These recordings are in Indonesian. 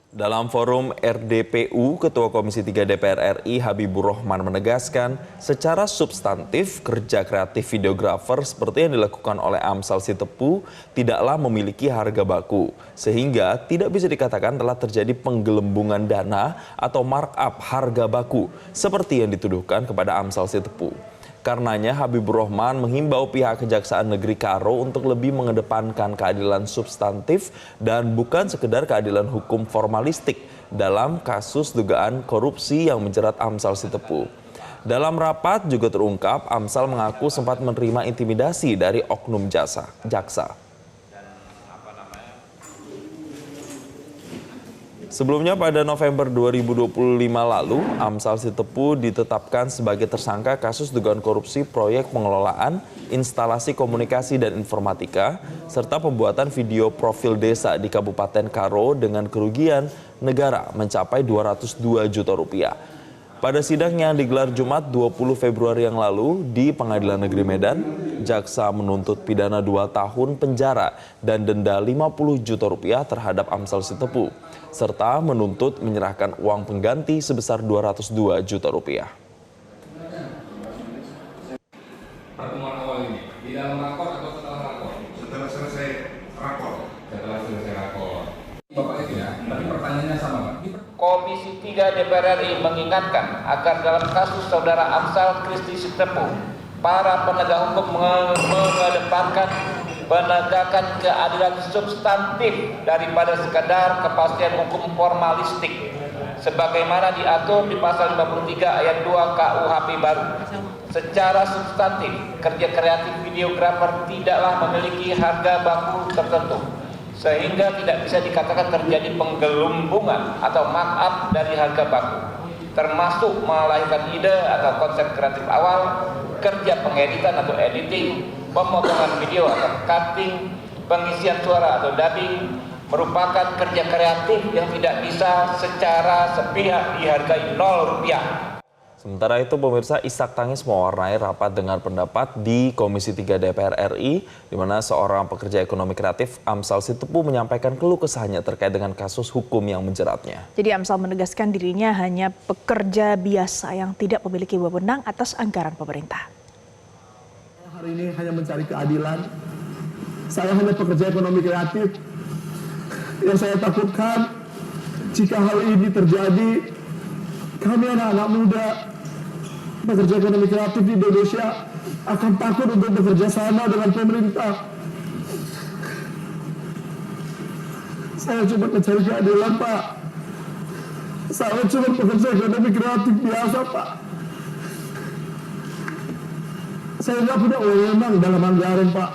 Dalam forum RDPU, Ketua Komisi 3 DPR RI Habibur Rahman menegaskan secara substantif kerja kreatif videografer seperti yang dilakukan oleh Amsal Sitepu tidaklah memiliki harga baku. Sehingga tidak bisa dikatakan telah terjadi penggelembungan dana atau markup harga baku seperti yang dituduhkan kepada Amsal Sitepu. Karenanya Habibur Rahman menghimbau pihak Kejaksaan Negeri Karo untuk lebih mengedepankan keadilan substantif dan bukan sekedar keadilan hukum formalistik dalam kasus dugaan korupsi yang menjerat Amsal Sitepu. Dalam rapat juga terungkap Amsal mengaku sempat menerima intimidasi dari oknum jaksa. Sebelumnya pada November 2025 lalu, Amsal Sitepu ditetapkan sebagai tersangka kasus dugaan korupsi proyek pengelolaan instalasi komunikasi dan informatika serta pembuatan video profil desa di Kabupaten Karo dengan kerugian negara mencapai 202 juta rupiah. Pada sidang yang digelar Jumat 20 Februari yang lalu di Pengadilan Negeri Medan, jaksa menuntut pidana 2 tahun penjara dan denda 50 juta rupiah terhadap Amsal Sitepu, serta menuntut menyerahkan uang pengganti sebesar 202 juta rupiah. Pertemuan awal ini, di dalam rakor atau setelah rakor? Setelah selesai rakor. Setelah selesai rakor. Bapak itu ya, tapi pertanyaannya sama Pak. Komisi 3 DPR RI mengingatkan agar dalam kasus saudara Amsal Kristi Sitepu, para penegak hukum mengedepankan penegakan keadilan substantif daripada sekadar kepastian hukum formalistik sebagaimana diatur di pasal 53 ayat 2 KUHP baru. Secara substantif, kerja kreatif videografer tidaklah memiliki harga baku tertentu sehingga tidak bisa dikatakan terjadi penggelembungan atau markup dari harga baku, termasuk melahirkan ide atau konsep kreatif awal, kerja pengeditan atau editing, pemotongan video atau cutting, pengisian suara atau dubbing, merupakan kerja kreatif yang tidak bisa secara sepihak dihargai 0 rupiah. Sementara itu pemirsa, isak tangis mewarnai rapat dengar pendapat di Komisi 3 DPR RI, di mana seorang pekerja ekonomi kreatif Amsal Sitepu menyampaikan keluh kesahnya terkait dengan kasus hukum yang menjeratnya. Jadi Amsal menegaskan dirinya hanya pekerja biasa yang tidak memiliki wewenang atas anggaran pemerintah. Hari ini hanya mencari keadilan. Saya hanya pekerja ekonomi kreatif. Yang saya takutkan jika hal ini terjadi, kami anak-anak muda pekerja ekonomi kreatif di Indonesia akan takut untuk bekerja sama dengan pemerintah. Saya cuma mencari keadilan, Pak. Saya cuma pekerja ekonomi kreatif biasa, Pak. Saya nggak punya wewenang dalam anggaran, Pak.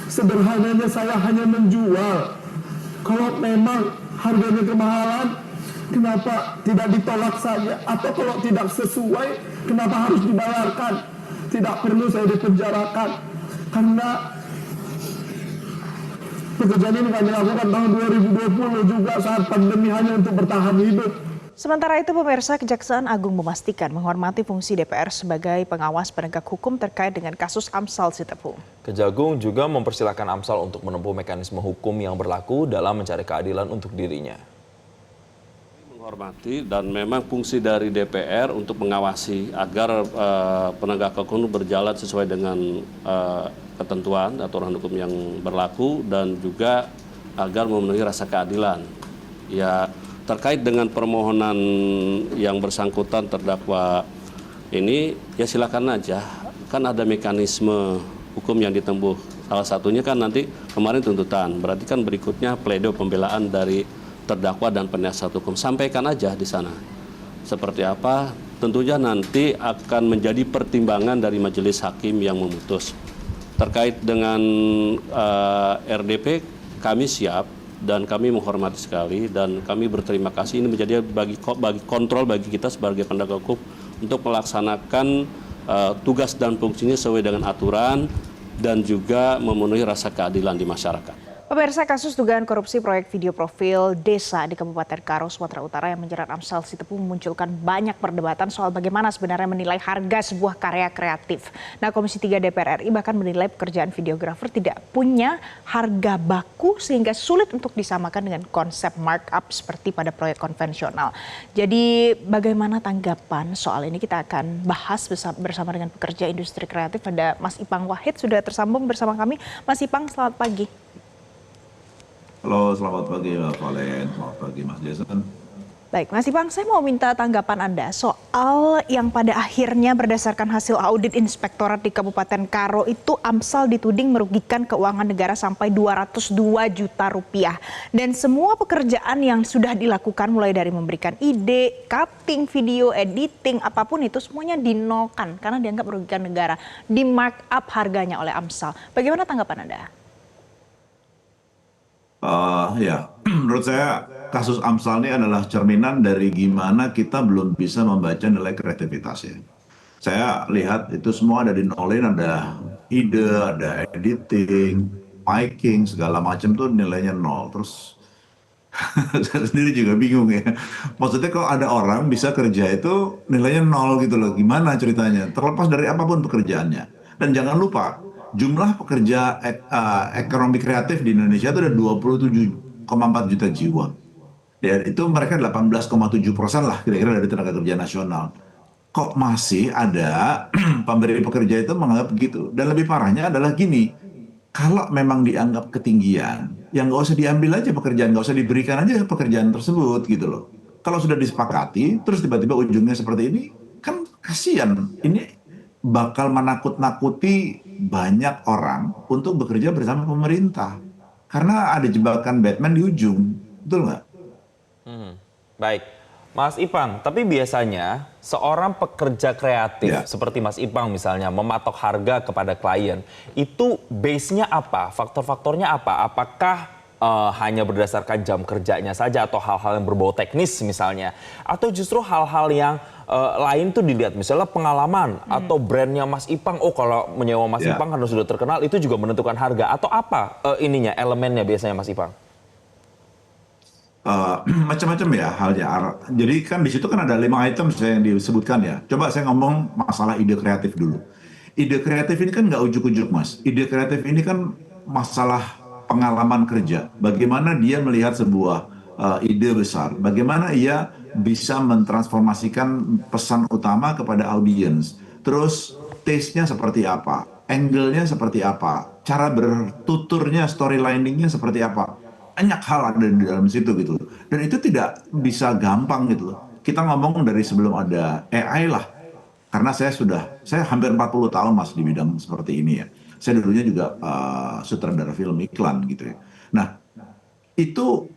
Sederhananya saya hanya menjual. Kalau memang harganya kemahalan, kenapa tidak ditolak saja? Atau kalau tidak sesuai, kenapa harus dibayarkan? Tidak perlu saya dipenjarakan. Karena pekerjaan ini kami lakukan tahun 2020 juga saat pandemi hanya untuk bertahan hidup. Sementara itu pemirsa, Kejaksaan Agung memastikan menghormati fungsi DPR sebagai pengawas penegak hukum terkait dengan kasus Amsal Sitepu. Kejagung juga mempersilahkan Amsal untuk menempuh mekanisme hukum yang berlaku dalam mencari keadilan untuk dirinya. Menghormati dan memang fungsi dari DPR untuk mengawasi agar penegak hukum berjalan sesuai dengan ketentuan aturan hukum yang berlaku dan juga agar memenuhi rasa keadilan. Ya, terkait dengan permohonan yang bersangkutan terdakwa ini, ya silakan aja. Kan ada mekanisme hukum yang ditempuh. Salah satunya kan nanti kemarin tuntutan, berarti kan berikutnya pledoi pembelaan dari terdakwa dan penasihat hukum. Sampaikan aja di sana. Seperti apa? Tentunya nanti akan menjadi pertimbangan dari majelis hakim yang memutus. Terkait dengan RDP, kami siap dan kami menghormati sekali dan kami berterima kasih. Ini menjadi bagi kontrol bagi kita sebagai penegak hukum untuk melaksanakan tugas dan fungsinya sesuai dengan aturan dan juga memenuhi rasa keadilan di masyarakat. Pemirsa, kasus dugaan korupsi proyek video profil desa di Kabupaten Karo, Sumatera Utara yang menjerat Amsal Sitepu memunculkan banyak perdebatan soal bagaimana sebenarnya menilai harga sebuah karya kreatif. Nah, Komisi 3 DPR RI bahkan menilai pekerjaan videografer tidak punya harga baku sehingga sulit untuk disamakan dengan konsep markup seperti pada proyek konvensional. Jadi bagaimana tanggapan soal ini kita akan bahas bersama dengan pekerja industri kreatif. Ada Mas Ipang Wahid sudah tersambung bersama kami. Mas Ipang, selamat pagi. Halo, selamat pagi Mbak Valen, selamat pagi Mas Jason. Baik, Mas Ipang, saya mau minta tanggapan Anda soal yang pada akhirnya berdasarkan hasil audit inspektorat di Kabupaten Karo itu Amsal dituding merugikan keuangan negara sampai 202 juta rupiah. Dan semua pekerjaan yang sudah dilakukan mulai dari memberikan ide, cutting video, editing, apapun itu semuanya dinolkan karena dianggap merugikan negara. Di markup harganya oleh Amsal. Bagaimana tanggapan Anda? Ya, menurut saya kasus Amsal ini adalah cerminan dari gimana kita belum bisa membaca nilai kreativitas ya. Saya lihat itu semua ada di nolin, ada ide, ada editing, miking, segala macam tuh nilainya nol. Terus saya sendiri juga bingung ya. Maksudnya kalau ada orang bisa kerja itu nilainya nol gitu loh. Gimana ceritanya? Terlepas dari apapun pekerjaannya. Dan jangan lupa, jumlah pekerja ekonomi kreatif di Indonesia itu ada 27,4 juta jiwa. Dan itu mereka 18,7% lah kira-kira dari tenaga kerja nasional. Kok masih ada pemberi pekerja itu menganggap begitu? Dan lebih parahnya adalah gini, kalau memang dianggap ketinggian, ya nggak usah diambil aja pekerjaan, nggak usah diberikan aja pekerjaan tersebut gitu loh. Kalau sudah disepakati, terus tiba-tiba ujungnya seperti ini, kan kasihan. Ini bakal menakut-nakuti banyak orang untuk bekerja bersama pemerintah. Karena ada jebakan Batman di ujung. Betul nggak? Baik, Mas Ipang, tapi biasanya seorang pekerja kreatif seperti Mas Ipang misalnya mematok harga kepada klien, itu base-nya apa? Faktor-faktornya apa? Apakah hanya berdasarkan jam kerjanya saja atau hal-hal yang berbau teknis misalnya? Atau justru hal-hal yang lain tuh dilihat, misalnya pengalaman atau brandnya Mas Ipang, oh kalau menyewa Mas Ipang karena sudah terkenal itu juga menentukan harga, atau apa elemennya biasanya Mas Ipang? Macam-macam ya halnya. Jadi kan di situ kan ada 5 item yang disebutkan ya. Coba saya ngomong masalah ide kreatif dulu. Ide kreatif ini kan nggak ujuk-ujuk Mas. Ide kreatif ini kan masalah pengalaman kerja. Bagaimana dia melihat sebuah ide besar. Bagaimana ia bisa mentransformasikan pesan utama kepada audiens. Terus taste-nya seperti apa, angle-nya seperti apa, cara bertuturnya, storylining-nya seperti apa. Banyak hal ada di dalam situ gitu. Dan itu tidak bisa gampang gitu. Kita ngomong dari sebelum ada AI lah. Karena saya hampir 40 tahun Mas di bidang seperti ini ya. Saya dulunya juga sutradara film iklan gitu ya. Nah, itu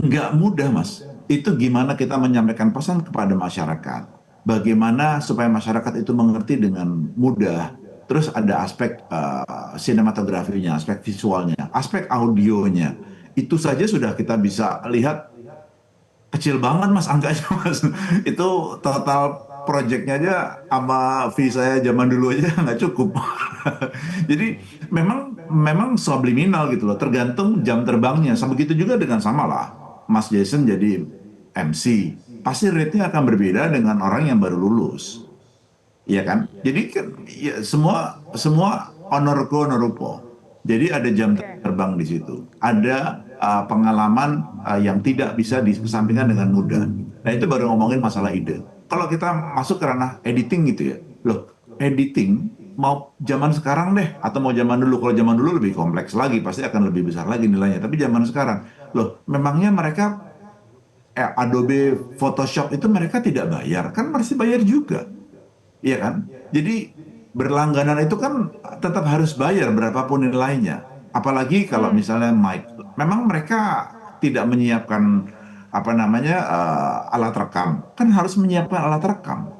nggak mudah Mas. Itu gimana kita menyampaikan pesan kepada masyarakat. Bagaimana supaya masyarakat itu mengerti dengan mudah. Terus ada aspek sinematografinya, aspek visualnya, aspek audionya. Itu saja sudah kita bisa lihat kecil banget Mas angkanya Mas. Itu total proyeknya aja sama fee saya zaman dulu aja nggak cukup. Jadi memang subliminal gitu loh, tergantung jam terbangnya. Begitu juga dengan sama lah, Mas Jason jadi MC, pasti rate-nya akan berbeda dengan orang yang baru lulus. Iya kan? Jadi kan ya, semua honorco honorupo. Jadi ada jam terbang di situ. Ada pengalaman yang tidak bisa disampingkan dengan mudah. Nah itu baru ngomongin masalah ide. Kalau kita masuk ke ranah editing gitu ya, loh editing mau zaman sekarang deh atau mau zaman dulu. Kalau zaman dulu lebih kompleks lagi, pasti akan lebih besar lagi nilainya. Tapi zaman sekarang, loh memangnya mereka Adobe Photoshop itu mereka tidak bayar, kan masih bayar juga, iya kan? Jadi berlangganan itu kan tetap harus bayar berapapun nilainya. Apalagi kalau misalnya mic, memang mereka tidak menyiapkan alat rekam, kan harus menyiapkan alat rekam.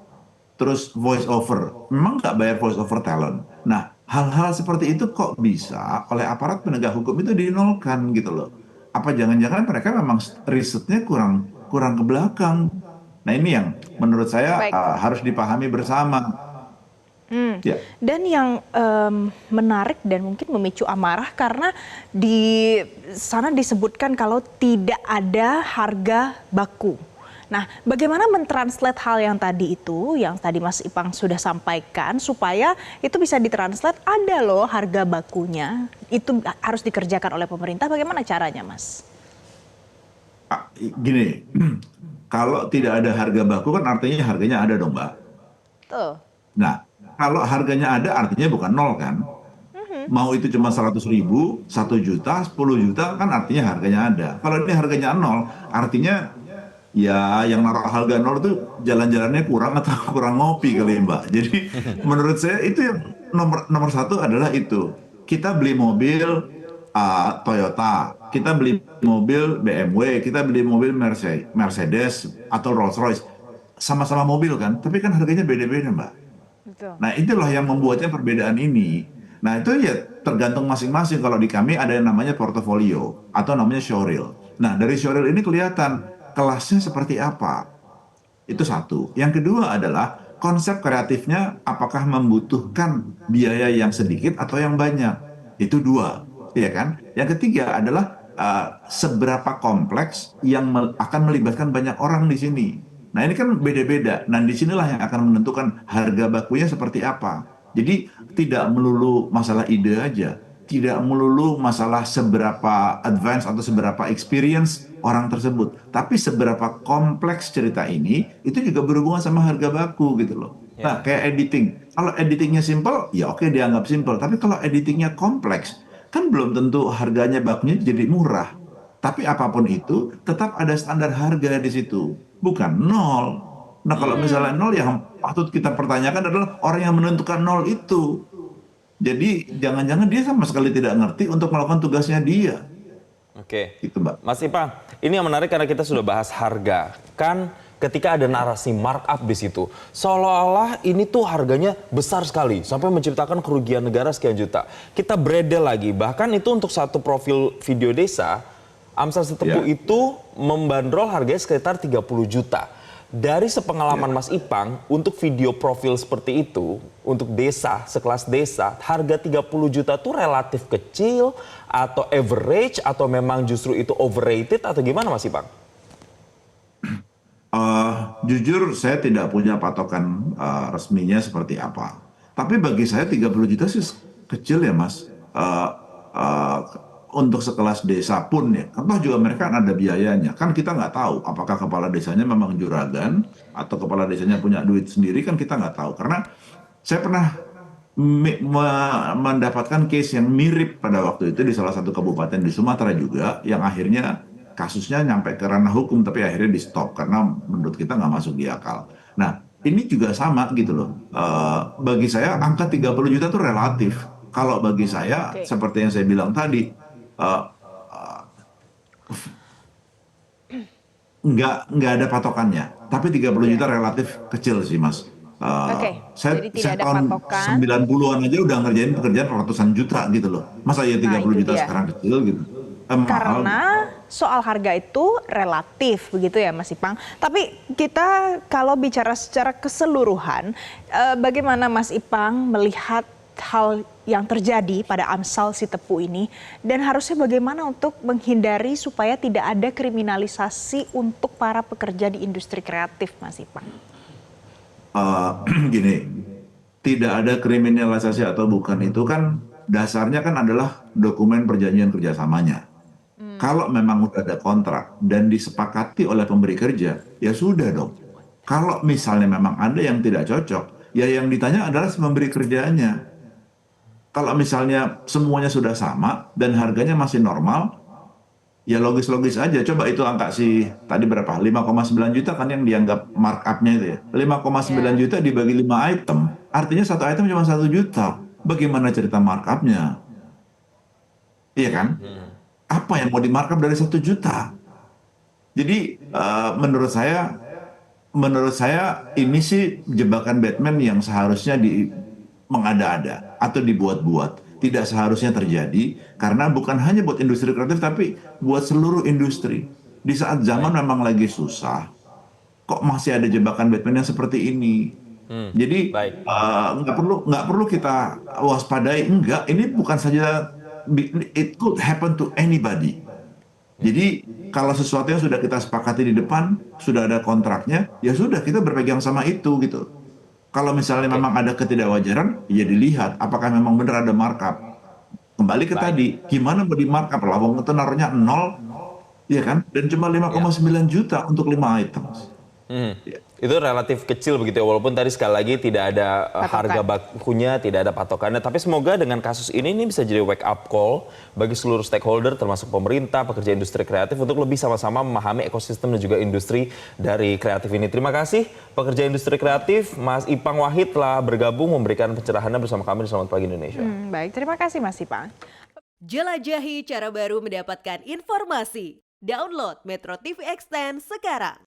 Terus voice over, memang nggak bayar voice over talent. Nah, hal-hal seperti itu kok bisa oleh aparat penegak hukum itu dinolkan gitu loh. Apa jangan-jangan mereka memang risetnya kurang ke belakang. Nah ini yang menurut saya harus dipahami bersama. Ya. Dan yang menarik dan mungkin memicu amarah karena di sana disebutkan kalau tidak ada harga baku. Nah, bagaimana mentranslate hal yang tadi itu, yang tadi Mas Ipang sudah sampaikan, supaya itu bisa ditranslate ada loh harga bakunya, itu harus dikerjakan oleh pemerintah, bagaimana caranya Mas? Gini, kalau tidak ada harga baku kan artinya harganya ada dong, Mbak. Tuh. Nah, kalau harganya ada artinya bukan nol kan? Mau itu cuma 100.000, 1 juta, 10 juta kan artinya harganya ada. Kalau ini harganya nol, artinya ya yang naruh harga nol itu jalan-jalannya kurang atau kurang ngopi kali Mbak. Jadi menurut saya itu yang nomor satu adalah itu. Kita beli mobil Toyota, kita beli mobil BMW, kita beli mobil Mercedes atau Rolls-Royce. Sama-sama mobil kan, tapi kan harganya beda-beda Mbak. Betul. Nah itulah yang membuatnya perbedaan ini. Nah itu ya tergantung masing-masing. Kalau di kami ada yang namanya portofolio atau namanya showreel. Nah dari showreel ini kelihatan kelasnya seperti apa. Itu satu. Yang kedua adalah konsep kreatifnya apakah membutuhkan biaya yang sedikit atau yang banyak. Itu dua, ya kan? Yang ketiga adalah seberapa kompleks yang akan melibatkan banyak orang di sini. Nah ini kan beda-beda. Nah disinilah yang akan menentukan harga bakunya seperti apa. Jadi tidak melulu masalah ide aja, tidak melulu masalah seberapa advance atau seberapa experience orang tersebut, tapi seberapa kompleks cerita ini itu juga berhubungan sama harga baku gitu loh. Nah kayak editing, kalau editingnya simple ya oke dianggap simple, tapi kalau editingnya kompleks kan belum tentu harganya bakunya jadi murah. Tapi apapun itu tetap ada standar harga di situ, bukan nol. Nah kalau misalnya nol, yang patut kita pertanyakan adalah orang yang menentukan nol itu. Jadi jangan-jangan dia sama sekali tidak ngerti untuk melakukan tugasnya dia. Oke, Gitu Mbak. Mas Ipang, ini yang menarik karena kita sudah bahas harga. Kan ketika ada narasi markup di situ, seolah-olah ini tuh harganya besar sekali, sampai menciptakan kerugian negara sekian juta. Kita bredel lagi, bahkan itu untuk satu profil video desa, Amsal Setepu itu membandrol harganya sekitar 30 juta. Dari sepengalaman Mas Ipang, untuk video profil seperti itu, untuk desa, sekelas desa, harga 30 juta itu relatif kecil, atau average, atau memang justru itu overrated, atau gimana Mas Ipang? Jujur saya tidak punya patokan resminya seperti apa. Tapi bagi saya 30 juta sih kecil ya Mas. Untuk sekelas desa pun ya, toh juga mereka kan ada biayanya. Kan kita nggak tahu apakah kepala desanya memang juragan atau kepala desanya punya duit sendiri, kan kita nggak tahu. Karena saya pernah mendapatkan case yang mirip pada waktu itu di salah satu kabupaten di Sumatera juga, yang akhirnya kasusnya nyampe ke ranah hukum tapi akhirnya di stop karena menurut kita nggak masuk di akal. Nah ini juga sama gitu loh. Bagi saya angka 30 juta itu relatif. Kalau bagi saya seperti yang saya bilang tadi, nggak ada patokannya, tapi 30 juta relatif kecil sih Mas. Saya jadi tidak ada tahun patokan. 90-an aja udah ngerjain pekerjaan ratusan juta gitu loh. Masa ya 30 itu juta dia. sekarang kecil gitu. Mahal. Karena soal harga itu relatif begitu ya Mas Ipang. Tapi kita kalau bicara secara keseluruhan, bagaimana Mas Ipang melihat hal yang terjadi pada Amsal Setepu ini, dan harusnya bagaimana untuk menghindari supaya tidak ada kriminalisasi untuk para pekerja di industri kreatif, Mas Ipang? Gini, tidak ada kriminalisasi atau bukan itu kan dasarnya kan adalah dokumen perjanjian kerjasamanya. Kalau memang udah ada kontrak dan disepakati oleh pemberi kerja, ya sudah dong. Kalau misalnya memang ada yang tidak cocok, ya yang ditanya adalah pemberi kerjanya. Kalau misalnya semuanya sudah sama dan harganya masih normal, ya logis-logis aja. Coba itu angka si tadi berapa? 5,9 juta kan yang dianggap markup-nya itu ya. 5,9 juta dibagi 5 item, artinya satu item cuma 1 juta. Bagaimana cerita markup-nya? Iya kan? Apa yang mau di markup dari 1 juta? Jadi menurut saya ini sih jebakan Batman yang seharusnya mengada-ada atau dibuat-buat. Tidak seharusnya terjadi karena bukan hanya buat industri kreatif tapi buat seluruh industri. Di saat zaman memang lagi susah, kok masih ada jebakan Batman yang seperti ini? Jadi baik. nggak perlu kita waspadai. Enggak, ini bukan saja it could happen to anybody. Jadi kalau sesuatu yang sudah kita sepakati di depan, sudah ada kontraknya, ya sudah kita berpegang sama itu gitu. Kalau misalnya memang ada ketidakwajaran, ya dilihat apakah memang benar ada markup. Kembali ke tadi, gimana mau di markup? Lawang itu naruhnya 0, ya kan? Dan cuma 5,9 juta untuk 5 item. Itu relatif kecil begitu ya, walaupun tadi sekali lagi tidak ada harga bakunya, tidak ada patokannya. Tapi semoga dengan kasus ini bisa jadi wake up call bagi seluruh stakeholder termasuk pemerintah, pekerja industri kreatif untuk lebih sama-sama memahami ekosistem dan juga industri dari kreatif ini. Terima kasih pekerja industri kreatif, Mas Ipang Wahid telah bergabung memberikan pencerahannya bersama kami di Selamat Pagi Indonesia. Baik, terima kasih Mas Ipang. Jelajahi cara baru mendapatkan informasi. Download Metro TV Extend sekarang.